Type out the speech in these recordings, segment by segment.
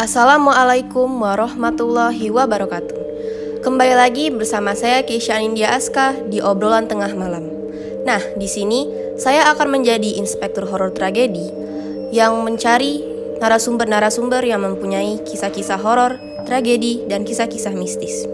Assalamualaikum warahmatullahi wabarakatuh. Kembali lagi bersama saya Keisha Anindya Aska di obrolan tengah malam. Nah, di sini saya akan menjadi inspektur horor tragedi yang mencari narasumber-narasumber yang mempunyai kisah-kisah horor, tragedi, dan kisah-kisah mistis.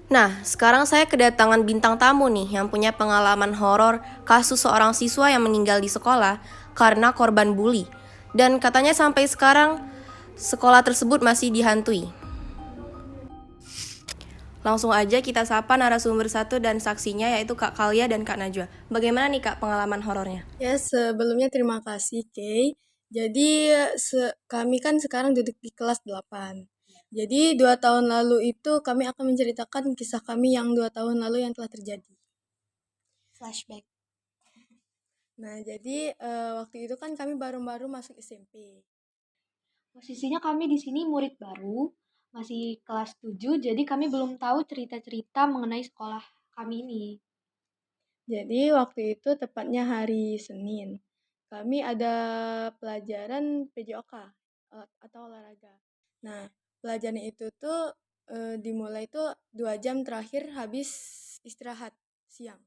Nah, sekarang saya kedatangan bintang tamu nih yang punya pengalaman horor kasus seorang siswa yang meninggal di sekolah karena korban bully. Dan katanya sampai sekarang sekolah tersebut masih dihantui. Langsung aja kita sapa narasumber satu dan saksinya yaitu Kak Kalia dan Kak Najwa. Bagaimana nih Kak pengalaman horornya? Ya, sebelumnya terima kasih, Kay. Jadi, kami kan sekarang duduk di kelas 8. Jadi, 2 tahun lalu itu kami akan menceritakan kisah kami yang 2 tahun lalu yang telah terjadi. Flashback. Nah, jadi waktu itu kan kami baru-baru masuk SMP. Posisinya kami di sini murid baru, masih kelas 7, jadi kami belum tahu cerita-cerita mengenai sekolah kami ini. Jadi, waktu itu tepatnya hari Senin. Kami ada pelajaran PJOK atau olahraga. Nah, pelajaran itu tuh dimulai tuh 2 jam terakhir habis istirahat siang.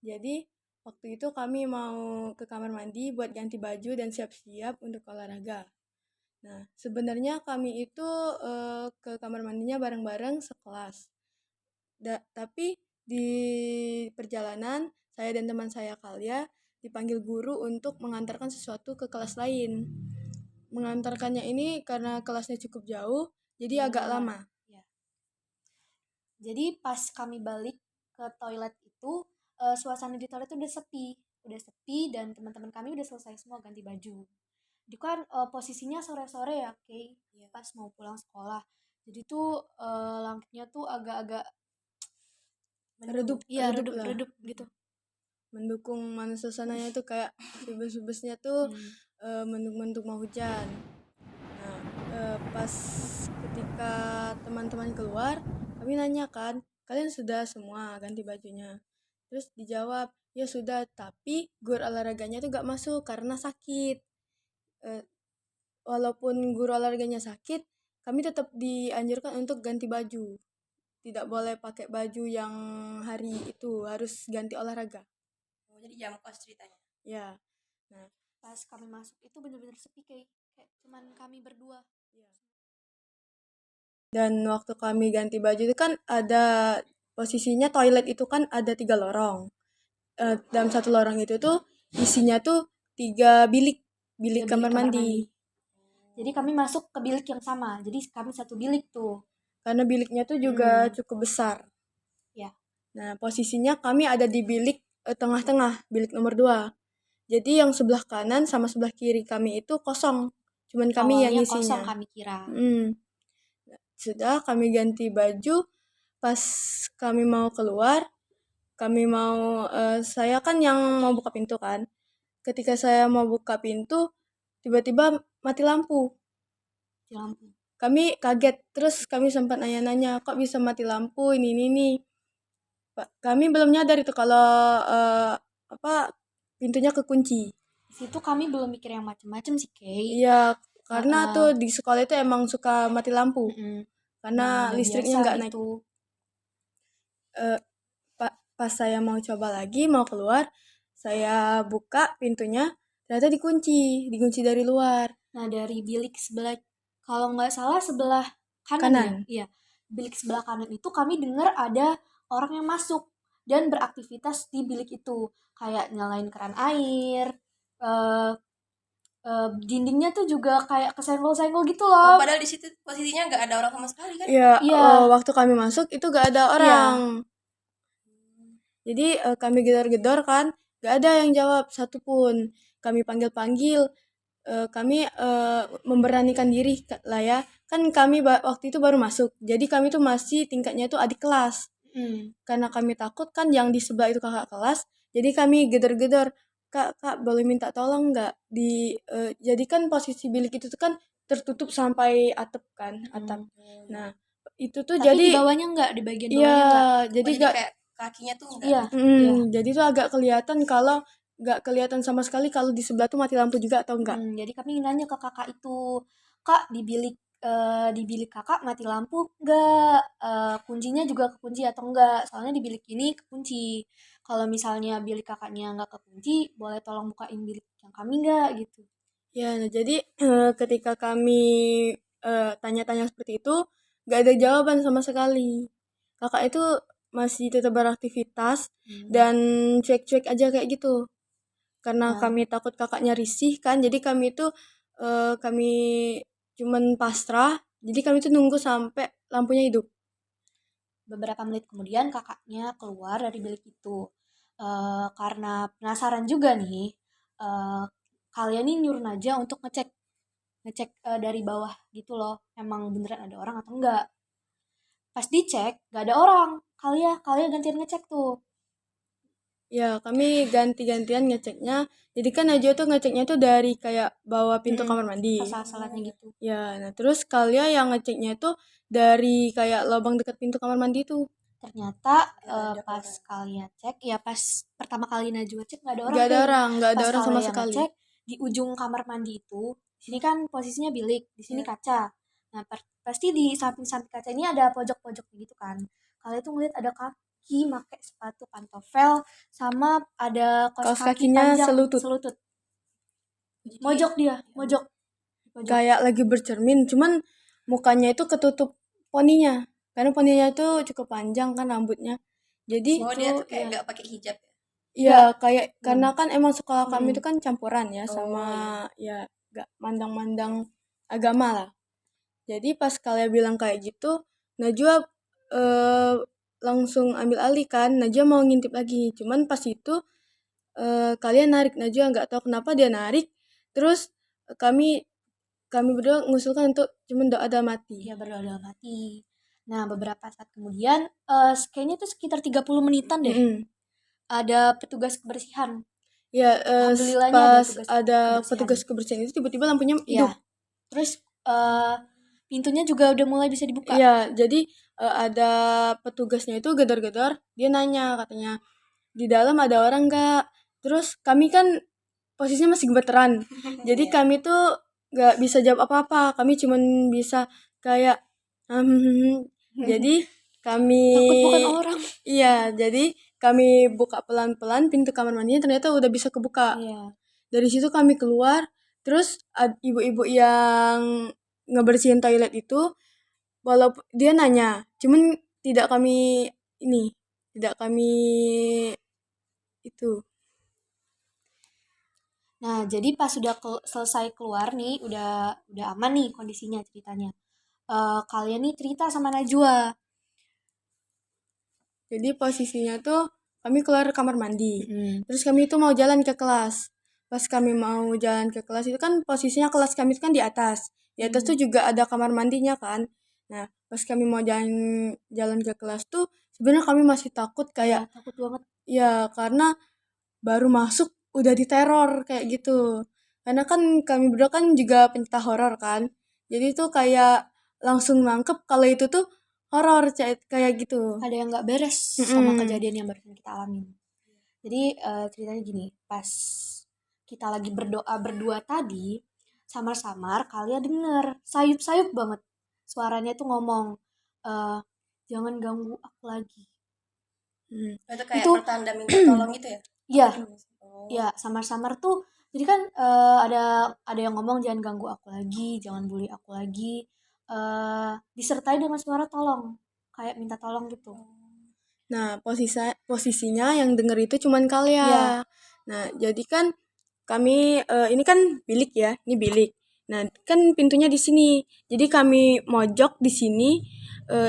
Jadi, waktu itu kami mau ke kamar mandi buat ganti baju dan siap-siap untuk olahraga. Nah, sebenarnya kami itu ke kamar mandinya bareng-bareng sekelas. Tapi di perjalanan, saya dan teman saya Kalia dipanggil guru untuk mengantarkan sesuatu ke kelas lain. Mengantarkannya ini karena kelasnya cukup jauh, jadi agak lama. Ya. Jadi pas kami balik ke toilet itu, suasana di toilet itu udah sepi dan teman-teman kami udah selesai semua ganti baju. Itu kan posisinya sore-sore ya, Kay, pas mau pulang sekolah. Jadi tuh langitnya tuh agak-agak Redup iya redup lah. redup gitu. Mendukung mana suasananya tuh kayak subes-subesnya tuh mendung-mendung mau hujan. Nah, pas ketika teman-teman keluar, kami nanya kan, kalian sudah semua ganti bajunya? Terus dijawab, ya sudah, tapi guru olahraganya tuh gak masuk karena sakit. Walaupun guru olahraganya sakit, kami tetap dianjurkan untuk ganti baju. Tidak boleh pakai baju yang hari itu, harus ganti olahraga. Jadi jam kos ceritanya. Ya. Nah, Pas kami masuk itu bener-bener sepi, kayak cuman kami berdua. dan waktu kami ganti baju itu kan ada posisinya toilet itu kan ada 3 lorong. Dalam satu lorong itu tuh isinya tuh 3 bilik kamar mandi. Jadi kami masuk ke bilik yang sama. Jadi kami satu bilik tuh. Karena biliknya tuh juga cukup besar. Ya. Nah, posisinya kami ada di bilik tengah-tengah, bilik nomor 2. Jadi yang sebelah kanan sama sebelah kiri kami itu kosong. Cuman kami Awalnya yang isinya. kosong kami kira. Sudah kami ganti baju, pas kami mau keluar, saya kan yang mau buka pintu kan. Ketika saya mau buka pintu, tiba-tiba mati lampu. Kami kaget, terus kami sempat nanya-nanya, kok bisa mati lampu ini. Kami belum nyadar itu kalau pintunya kekunci. Di situ kami belum mikir yang macem-macem sih, Kay. Iya, karena tuh di sekolah itu emang suka mati lampu. Karena listriknya nggak naik. Pas saya mau coba lagi, mau keluar, saya buka pintunya, ternyata dikunci dari luar. Nah, dari bilik sebelah, kalau nggak salah sebelah kanan. Ya? Iya, bilik sebelah kanan itu kami dengar ada orang yang masuk dan beraktivitas di bilik itu, kayak nyalain keran air, dindingnya tuh juga kayak kesenggol-senggol gitu loh. Padahal di situ posisinya nggak ada orang sama sekali kan? Iya. Waktu kami masuk itu nggak ada orang. Jadi kami gedor-gedor kan, gak ada yang jawab satupun. Kami panggil-panggil, kami memberanikan diri lah ya. Kan kami waktu itu baru masuk, jadi kami tuh masih tingkatnya tuh adik kelas. Karena kami takut kan yang di sebelah itu kakak kelas, jadi kami gedor-gedor, kak boleh minta tolong nggak? Jadi kan posisi bilik itu tuh kan tertutup sampai atap kan, atap. Nah itu tuh tapi jadi di bawahnya nggak, di bagian bawahnya iya, nggak. jadi Jadi kayak kakinya tuh enggak. Iya, iya. Jadi tuh agak kelihatan kalau nggak kelihatan sama sekali kalau di sebelah tuh mati lampu juga atau enggak. Jadi kami nanya ke kakak itu, Kak di bilik kakak mati lampu nggak? Kuncinya juga kekunci atau enggak? Soalnya di bilik ini kekunci. Kalau misalnya bilik kakaknya nggak kekunci, boleh tolong bukain bilik yang kami nggak gitu. Ya, nah jadi ketika kami tanya-tanya seperti itu, nggak ada jawaban sama sekali. Kakak itu masih tetap beraktivitas dan cuek-cuek aja kayak gitu. Karena Nah, kami takut kakaknya risih kan, jadi kami itu kami cuman pasrah. Jadi kami tuh nunggu sampai lampunya hidup. beberapa menit kemudian kakaknya keluar dari bilik itu. Karena penasaran juga nih, eh, kalian nih nyuruh Najwa untuk ngecek ngecek dari bawah gitu loh, emang beneran ada orang atau enggak. Pas dicek, gak ada orang. Kalian gantian ngecek tuh. Ya, kami ganti-gantian ngeceknya. Jadi kan Najwa tuh ngeceknya tuh dari kayak bawah pintu kamar mandi. Salah-salahnya gitu. Ya, nah terus kalian yang ngeceknya itu dari kayak lubang dekat pintu kamar mandi tuh. Ternyata pas kalian cek, ya pas pertama kali Najwa cek gak ada orang Nggak ada tuh. orang, nggak ada Pas orang sama kalian sekali. ngecek di ujung kamar mandi itu, di sini kan posisinya bilik, di sini kaca. Nah, pasti di samping-samping kaca ini ada pojok-pojok gitu kan. Kalian tuh ngeliat ada kaki pakai sepatu pantofel sama ada kaos Kaos kaki kakinya panjang selutut. Mojok dia, mojok. Mojok. Kayak lagi bercermin, cuman mukanya itu ketutup poninya. Karena poninya itu cukup panjang kan rambutnya. Jadi Oh, dia tuh kayak Iya. nggak pakai hijab ya. ya kayak karena kan emang sekolah kami Mm. itu kan campuran ya sama ya gak mandang-mandang agama lah. Jadi pas kalian bilang kayak gitu, Najwa eh, langsung ambil alih kan. Najwa mau ngintip lagi. Cuman pas itu kalian narik Najwa, nggak tahu kenapa dia narik. Terus kami kami berdua mengusulkan untuk cuman doa dalam hati. Ya berdoa dalam hati. Nah, beberapa saat kemudian, kayaknya tuh sekitar 30 menitan deh, Mm-mm. ada petugas kebersihan. Ya, Alhamdulillahnya pas ada ada kebersihan. petugas kebersihan itu tiba-tiba lampunya Iya. hidup. Terus pintunya juga udah mulai bisa dibuka. Iya, jadi ada petugasnya itu gedor-gedor, dia nanya katanya, "Di dalam ada orang nggak?" Terus kami kan posisinya masih gemeteran. Jadi kami tuh nggak bisa jawab apa-apa. Kami cuman bisa kayak jadi kami Takut bukan orang. Iya, jadi kami buka pelan-pelan pintu kamar mandinya ternyata udah bisa kebuka. Iya. Dari situ kami keluar, terus ibu-ibu yang ngebersihin toilet itu walaupun dia nanya, cuman tidak kami ini, tidak kami itu. Nah, jadi pas sudah selesai keluar nih, udah aman nih kondisinya ceritanya. Kalian nih cerita sama Najwa. Jadi posisinya tuh kami keluar kamar mandi. Terus kami itu mau jalan ke kelas. Pas kami mau jalan ke kelas itu kan posisinya kelas kami itu kan di atas. Di atas tuh juga ada kamar mandinya kan. Nah, pas kami mau jalan ke kelas tuh sebenarnya kami masih takut kayak Ya, takut banget. ya karena baru masuk udah diteror kayak gitu. Karena kan kami berdua kan juga pencinta horor kan. Jadi tuh kayak langsung nangkep kalau itu tuh horor kayak gitu. Ada yang nggak beres sama kejadian yang barusan kita alamin. Jadi ceritanya gini, pas kita lagi berdoa berdua tadi, samar-samar kalian denger sayup-sayup banget suaranya tuh ngomong, eh jangan ganggu aku lagi. Itu kayak Itu pertanda minta tolong gitu ya. Iya, Oh. ya samar-samar tuh. Jadi kan ada yang ngomong jangan ganggu aku lagi, jangan bully aku lagi. Disertai dengan suara tolong, kayak minta tolong gitu. Nah, posisinya yang denger itu cuman kalian. Iya. Nah, jadi kan kami ini kan bilik ya, ini bilik. Nah, kan pintunya di sini. Jadi kami mojok di sini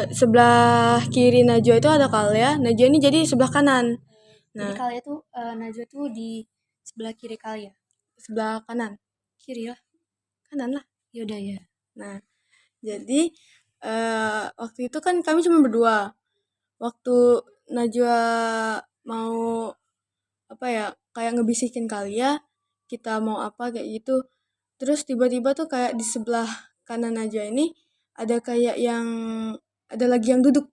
sebelah kiri Najwa itu ada kalian. Najwa ini jadi sebelah kanan. Jadi Nah, kalian tuh Najwa tuh di sebelah kiri kalian. sebelah kanan. Kiri lah. Kanan lah. Yaudah ya. Nah, jadi waktu itu kan kami cuma berdua. Waktu Najwa mau apa ya kayak ngebisikin kalian kita mau apa kayak gitu, terus tiba-tiba tuh kayak di sebelah kanan Najwa ini ada kayak yang ada lagi yang duduk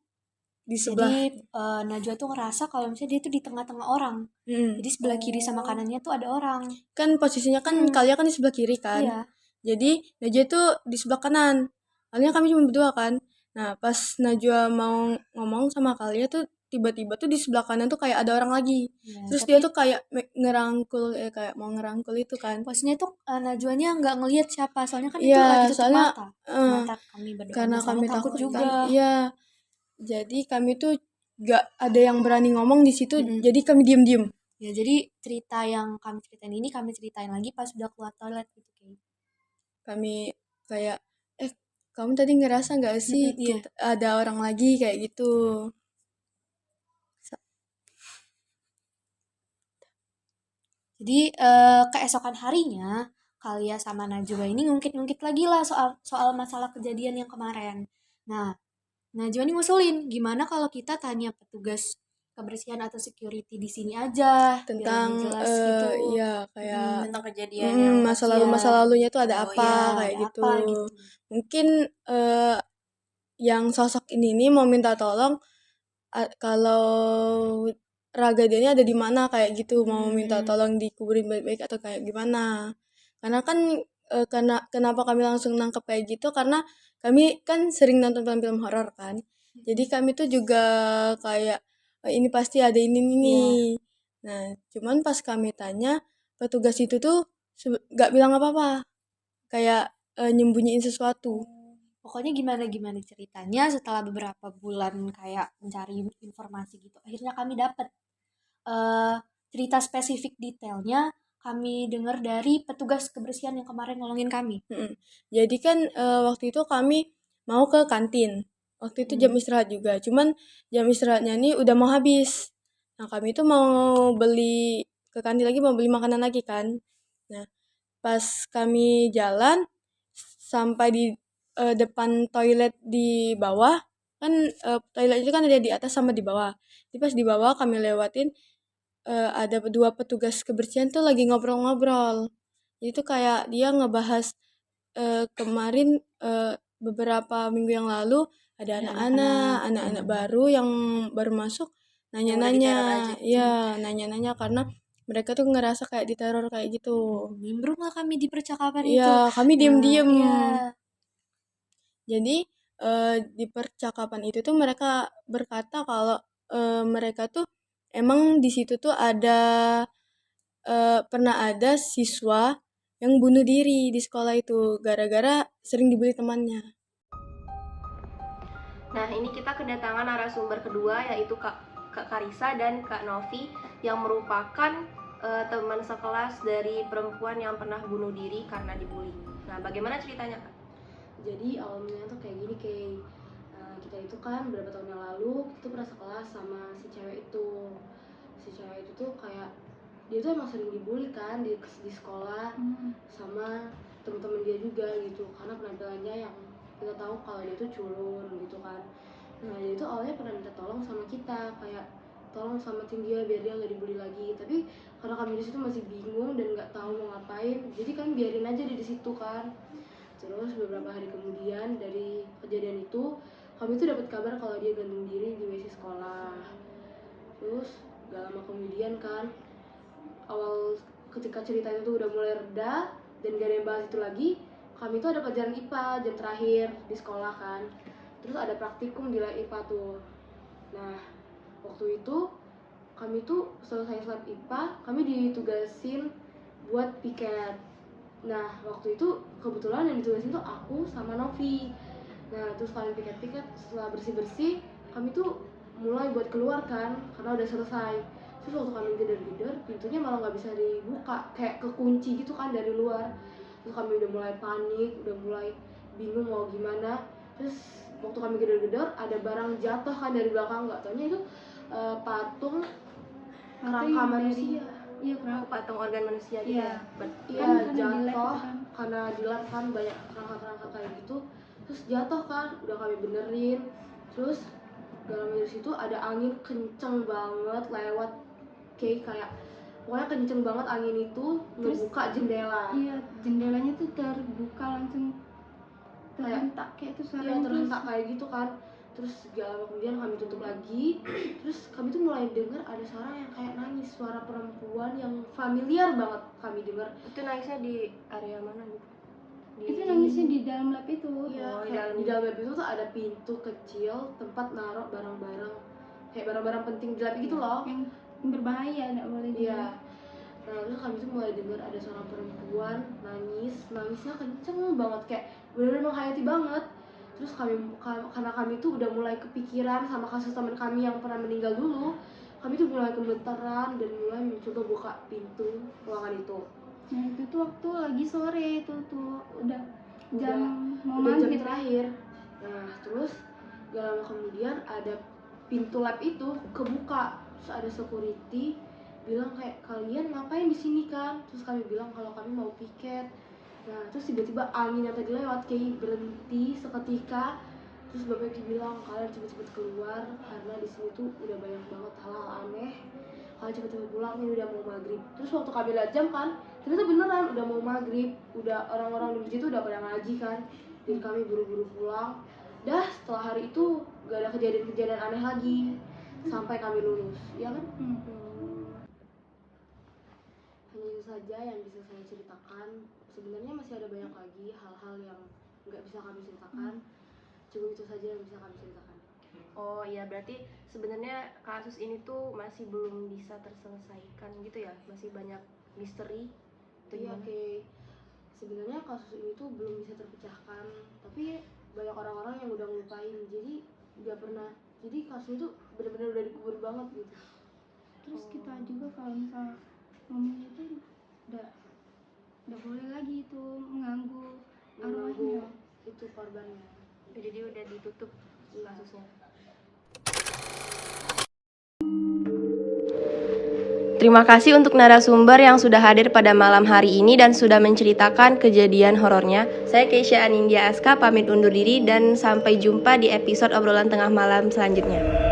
di sebelah. Jadi Najwa tuh ngerasa kalau misalnya dia tuh di tengah-tengah orang. Jadi sebelah kiri sama kanannya tuh ada orang. Kan posisinya kan kalian kan di sebelah kiri kan. Iya. Jadi Najwa tuh di sebelah kanan. Soalnya kami cuma berdua kan. Nah pas Najwa mau ngomong sama kalian tuh tiba-tiba tuh di sebelah kanan tuh kayak ada orang lagi. Ya, Terus tapi dia tuh kayak ngerangkul kayak mau ngerangkul itu kan. posisinya tuh Najwanya nggak ngelihat siapa, soalnya kan itu Iya, lagi tutup soalnya mata. Mata kami berdoa, karena soalnya kami takut takut juga. kan. Iya. Jadi kami tuh gak ada yang berani ngomong di situ. Mm-mm. Jadi kami diem-diem. Ya, jadi cerita yang kami ceritain ini kami ceritain lagi pas udah keluar toilet gitu kayak. Kami kayak kamu tadi ngerasa nggak sih Iya. ada orang lagi kayak gitu. Jadi keesokan harinya Kalia sama Najwa ini ngungkit-ngungkit lagi lah soal masalah kejadian yang kemarin. Nah, Najwa ini ngusulin gimana kalau kita tanya petugas kebersihan atau security di sini aja biar Tentang lebih jelas gitu. iya kayak Tentang kejadian yang masa lalunya tuh ada Oh, apa iya, kayak ada gitu. apa gitu. Mungkin yang sosok ini mau minta tolong kalau raga dia ini ada di mana kayak gitu, mau minta tolong dikuburin baik-baik atau kayak gimana. Karena kan kenapa kami langsung nangkep kayak gitu karena kami kan sering nonton film-film horor kan. Jadi kami tuh juga kayak ini pasti ada ini Iya. nih. Nah, cuman pas kami tanya petugas itu tuh nggak bilang apa-apa. Kayak nyembunyiin sesuatu. Pokoknya gimana ceritanya setelah beberapa bulan kayak mencari informasi gitu. Akhirnya kami dapat cerita spesifik detailnya kami dengar dari petugas kebersihan yang kemarin nolongin kami. Jadi kan waktu itu kami mau ke kantin. Waktu itu jam istirahat juga. Cuman jam istirahatnya ini udah mau habis. Nah kami itu mau beli ke kantin lagi, mau beli makanan lagi kan. Nah pas kami jalan sampai di depan toilet di bawah kan toilet itu kan ada di atas sama di bawah. Jadi pas di bawah kami lewatin ada dua petugas kebersihan tuh lagi ngobrol-ngobrol. Jadi tuh kayak dia ngebahas kemarin beberapa minggu yang lalu ada anak-anak baru yang baru masuk Yang udah diteror aja. nanya-nanya. Iya, nanya-nanya karena mereka tuh ngerasa kayak diteror kayak gitu. Nimbrung lah kami di percakapan itu. Iya, kami diem-diem. Iya. Jadi di percakapan itu tuh mereka berkata kalau mereka tuh emang di situ tuh ada pernah ada siswa yang bunuh diri di sekolah itu gara-gara sering dibully temannya. Nah, ini kita kedatangan narasumber kedua yaitu Kak Karisa dan Kak Novi yang merupakan teman sekelas dari perempuan yang pernah bunuh diri karena dibully. Nah, bagaimana ceritanya, Kak? Jadi awalnya tuh kayak gini, kayak kita itu kan beberapa tahun yang lalu itu pernah sekelas sama si cewek itu. Si cewek itu tuh kayak dia tuh emang sering dibully kan di sekolah sama teman-teman dia juga gitu, karena penampilannya yang kita tahu kalau dia tuh culun gitu kan. Nah dia itu awalnya pernah minta tolong sama kita, kayak tolong selamatin dia biar dia nggak dibully lagi. Tapi karena kami di situ masih bingung dan nggak tahu mau ngapain, jadi kan biarin aja dia di situ kan. Terus beberapa hari kemudian dari kejadian itu kami tuh dapat kabar kalau dia gantung diri di WC sekolah. Terus gak lama kemudian kan, awal ketika cerita itu tuh udah mulai reda dan gak ada yang bahas itu lagi, kami tuh ada pelajaran IPA jam terakhir di sekolah kan. Terus ada praktikum di IPA tuh. Nah waktu itu kami tuh selesai lab IPA, kami ditugasin buat piket. Nah waktu itu kebetulan yang ditugasin tuh aku sama Novi. Nah terus kalian piket-piket, setelah bersih-bersih kami tuh mulai buat keluar kan karena udah selesai. Terus waktu kami geder-geder, pintunya malah nggak bisa dibuka, kayak kekunci gitu kan dari luar. Terus kami udah mulai panik, udah mulai bingung mau gimana. Terus waktu kami geder-geder ada barang jatuh kan dari belakang, nggak taunya itu patung kerangka manusia. Iya, patung organ manusia gitu. Iya, ya. jatuh karena dilat kan banyak kerangka-kerangka kayak gitu. Terus jatuh kan, udah kami benerin. Terus gak lama dari situ ada angin kenceng banget lewat kayak pokoknya kenceng banget angin itu ngebuka jendela. Iya, jendelanya tuh terbuka langsung terhentak kayak itu Iya, terhentak kayak gitu kan. Terus gak lama kemudian kami tutup lagi. Terus kami tuh mulai dengar ada suara yang kayak nangis, suara perempuan yang familiar banget kami dengar. Itu nangisnya di area mana gitu? Itu nangisnya di dalam lab itu. Iya, Oh, di dalam lab itu tuh ada pintu kecil tempat naruh barang-barang, kayak barang-barang penting di lab gitu loh. Yang berbahaya, enggak boleh Iya. Nah, terus kami tuh mulai dengar ada seorang perempuan nangisnya kenceng banget, kayak benar-benar menghayati banget. Terus karena kami tuh udah mulai kepikiran sama kasus teman kami yang pernah meninggal dulu, kami tuh mulai gemeteran dan mulai mencoba buka pintu ruangan itu. Nah itu tuh waktu lagi sore itu tuh udah jam mau udah jam maghrib. terakhir. Nah, terus gak lama kemudian ada pintu lab itu kebuka. Terus ada security bilang kayak, kalian ngapain di sini kan? Terus kami bilang kalau kami mau piket. Nah, terus tiba-tiba angin yang tadi lewat kayak berhenti seketika. Terus bapak bilang, kalian cepet-cepet keluar karena di sini tuh udah banyak banget hal-hal aneh. Kalian cepet-cepet pulang, ini udah mau maghrib. Terus waktu kami lihat jam kan, ternyata beneran udah mau maghrib. Udah orang-orang di masjid tuh udah pada ngaji kan. Dan kami buru-buru pulang. Dah setelah hari itu gak ada kejadian-kejadian aneh lagi sampai kami lulus, ya kan? Hanya itu saja yang bisa saya ceritakan. Sebenarnya masih ada banyak lagi hal-hal yang nggak bisa kami ceritakan. Cuma itu saja yang bisa kami ceritakan. Oh iya, berarti sebenarnya kasus ini tuh masih belum bisa terselesaikan gitu ya? Masih banyak misteri. Iya, oke. Sebenarnya kasus ini tuh belum bisa terpecahkan, tapi banyak orang-orang yang udah ngelupain. Jadi nggak pernah. Jadi kasus itu benar-benar udah dikubur banget gitu. Terus kita juga kalau misal ngomong itu udah boleh lagi itu mengganggu arwahnya. Itu korbannya. Jadi udah ditutup kasusnya. Terima kasih untuk narasumber yang sudah hadir pada malam hari ini dan sudah menceritakan kejadian horornya. Saya Keisha Anindya Aska pamit undur diri dan sampai jumpa di episode obrolan tengah malam selanjutnya.